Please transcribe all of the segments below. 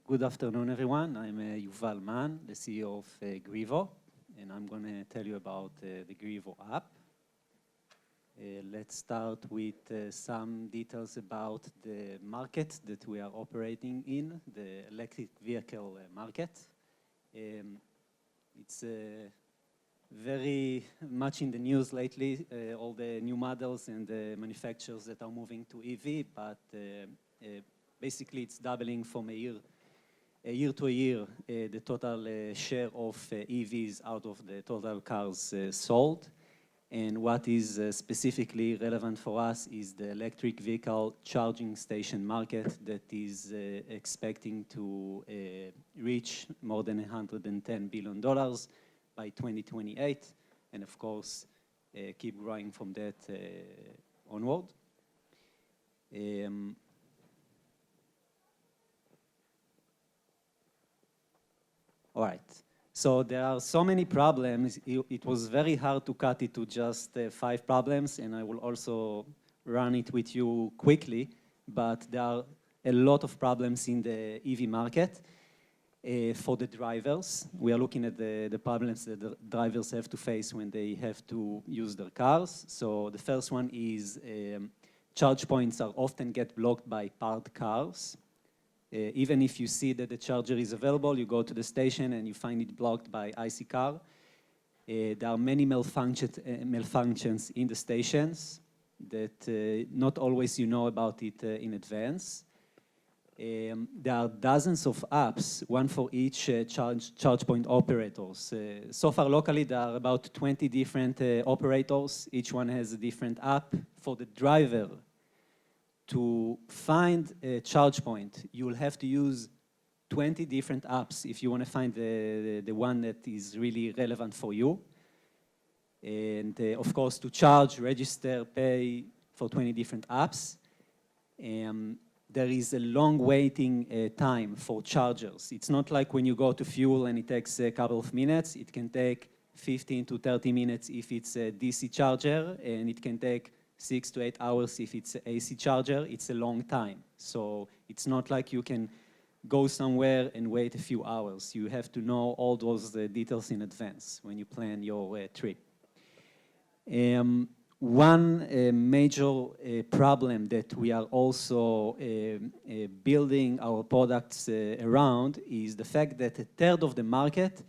Good afternoon, everyone. I'm Yuval Man, the CEO of Grivo, and I'm going to tell you about the Grivo app. Let's start with some details about the market that we are operating in, the electric vehicle market. It's very much in the news lately, all the new models and the manufacturers that are moving to EV, but basically it's doubling from a year to a year, the total share of EVs out of the total cars sold. And what is specifically relevant for us is the electric vehicle charging station market that is expecting to reach more than $110 billion by 2028, and of course, keep growing from that onward. All right, so there are so many problems. It was very hard to cut it to just 5 problems, and I will also run it with you quickly, but there are a lot of problems in the EV market. For the drivers, we are looking at the problems that the drivers have to face when they have to use their cars. So the first one is charge points are often get blocked by parked cars. Even if you see that the charger is available, you go to the station and you find it blocked by IC car. There are many malfunctions in the stations that not always you know about it in advance. There are dozens of apps, one for each charge point operators. So far locally, there are about 20 different operators. Each one has a different app. For the driver to find a charge point, you will have to use 20 different apps if you want to find the one that is really relevant for you. And of course, to charge, register, pay for 20 different apps. There is a long waiting time for chargers. It's not like when you go to fuel and it takes a couple of minutes. It can take 15 to 30 minutes if it's a DC charger, and it can take 6 to 8 hours if it's an AC charger. It's a long time. So it's not like you can go somewhere and wait a few hours. You have to know all those details in advance when you plan your trip. One major problem that we are also building our products around is the fact that a third of the market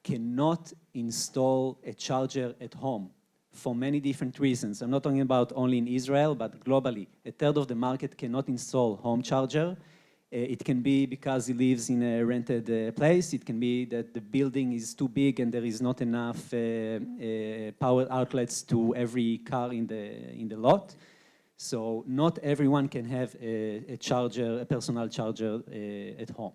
cannot install a charger at home for many different reasons. I'm not talking about only in Israel, but globally. A third of the market cannot install home charger. It can be because he lives in a rented place. It can be that the building is too big and there is not enough power outlets to every car in the lot. So not everyone can have a charger, a personal charger at home.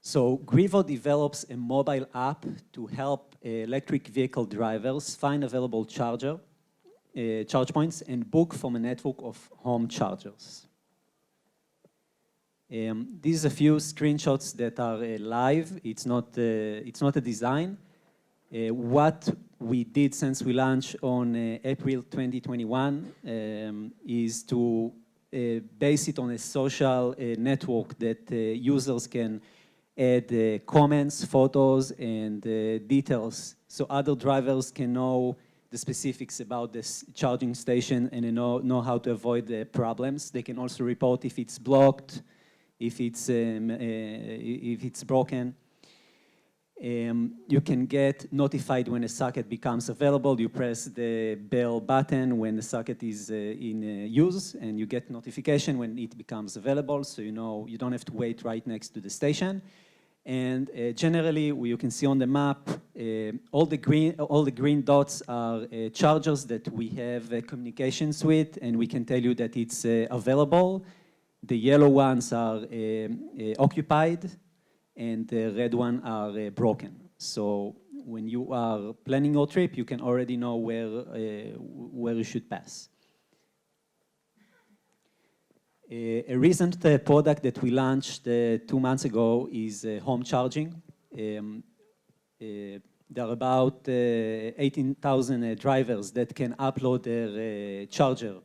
So Grivo develops a mobile app to help electric vehicle drivers find available charge points and book from a network of home chargers. These are a few screenshots that are live. It's not a design. What we did since we launched on April 2021 is to base it on a social network that users can add comments, photos, and details, so other drivers can know the specifics about this charging station and know how to avoid the problems. They can also report if it's blocked, if it's broken. You can get notified when a socket becomes available. You press the bell button when the socket is in use, and you get notification when it becomes available, so you know you don't have to wait right next to the station. And generally, you can see on the map, all the green dots are chargers that we have communications with, and we can tell you that it's available. The yellow ones are occupied, and the red ones are broken. So when you are planning your trip, you can already know where you should pass. A recent product that we launched 2 months ago is home charging. There are about 18,000 drivers that can upload their charger.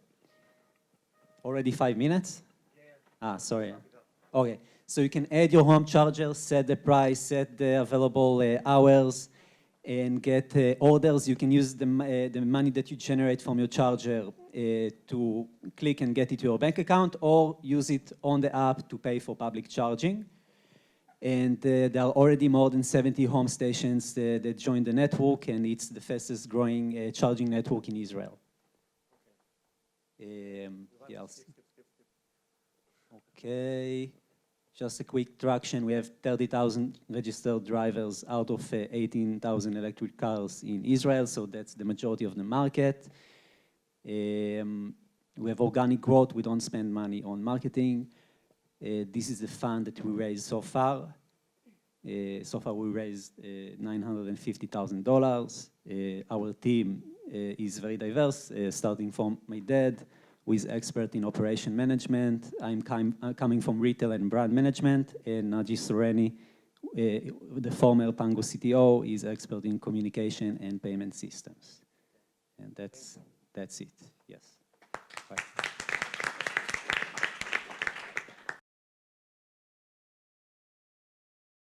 Already 5 minutes? Sorry. Okay, so you can add your home charger, set the price, set the available hours, and get orders. You can use the money that you generate from your charger to click and get it to your bank account, or use it on the app to pay for public charging. And there are already more than 70 home stations that joined the network, and it's the fastest growing charging network in Israel. Yes. Okay, just a quick traction. We have 30,000 registered drivers out of 18,000 electric cars in Israel, so that's the majority of the market. We have organic growth. We don't spend money on marketing. This is the fund that we raised so far. So far we raised $950,000. Our team is very diverse, starting from my dad, who is expert in operation management. I'm coming from retail and brand management, and Naji Soreni, the former Pango CTO, is expert in communication and payment systems. And that's it, yes.